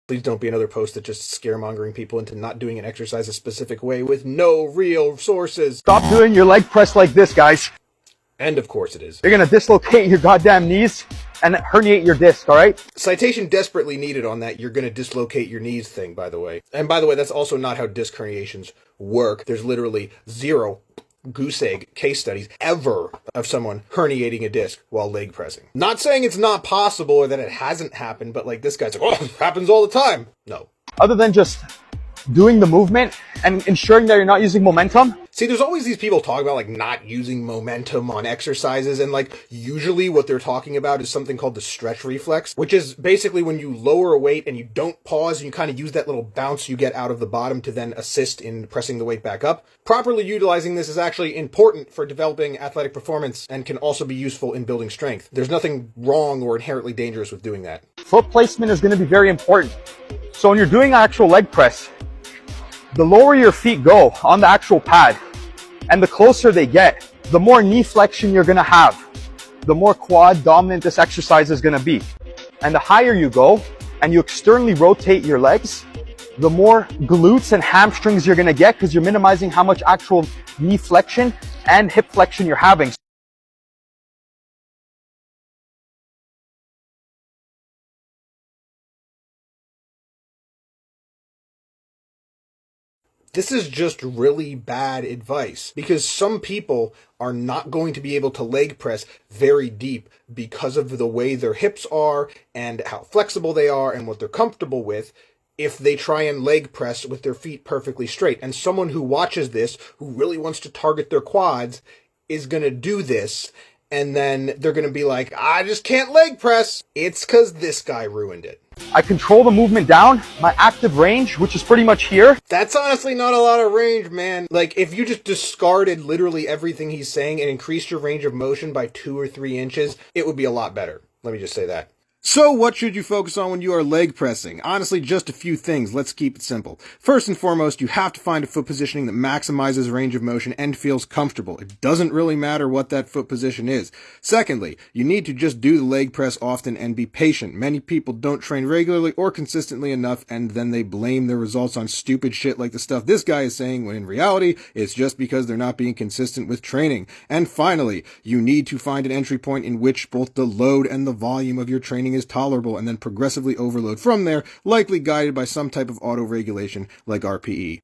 Please don't be another post that just scaremongering people into not doing an exercise a specific way with no real sources. Stop doing your leg press like this, guys. And of course it is. You're gonna dislocate your goddamn knees and herniate your disc, alright? Citation desperately needed on that "you're gonna dislocate your knees" thing, by the way. And by the way, that's also not how disc herniations work. There's literally zero goose egg case studies ever of someone herniating a disc while leg pressing. Not saying it's not possible or that it hasn't happened, but like this guy's like, oh, it happens all the time. No. Other than just doing the movement and ensuring that you're not using momentum. See, there's always these people talking about like not using momentum on exercises, and like usually what they're talking about is something called the stretch reflex, which is basically when you lower a weight and you don't pause and you kind of use that little bounce you get out of the bottom to then assist in pressing the weight back up. Properly utilizing this is actually important for developing athletic performance and can also be useful in building strength. There's nothing wrong or inherently dangerous with doing that. Foot placement is going to be very important. So when you're doing actual leg press, the lower your feet go on the actual pad and the closer they get, the more knee flexion you're going to have, the more quad dominant this exercise is going to be. And the higher you go and you externally rotate your legs, the more glutes and hamstrings you're going to get because you're minimizing how much actual knee flexion and hip flexion you're having. This is just really bad advice because some people are not going to be able to leg press very deep because of the way their hips are and how flexible they are and what they're comfortable with if they try and leg press with their feet perfectly straight. And someone who watches this, who really wants to target their quads, is going to do this, and then they're going to be like, I just can't leg press. It's because this guy ruined it. I control the movement down, my active range, which is pretty much here. That's honestly not a lot of range, man. Like, if you just discarded literally everything he's saying and increased your range of motion by 2 or 3 inches, it would be a lot better. Let me just say that. So what should you focus on when you are leg pressing? Honestly, just a few things. Let's keep it simple. First and foremost, you have to find a foot positioning that maximizes range of motion and feels comfortable. It doesn't really matter what that foot position is. Secondly, you need to just do the leg press often and be patient. Many people don't train regularly or consistently enough, and then they blame their results on stupid shit like the stuff this guy is saying, when in reality, it's just because they're not being consistent with training. And finally, you need to find an entry point in which both the load and the volume of your training is tolerable, and then progressively overload from there, likely guided by some type of auto regulation like RPE.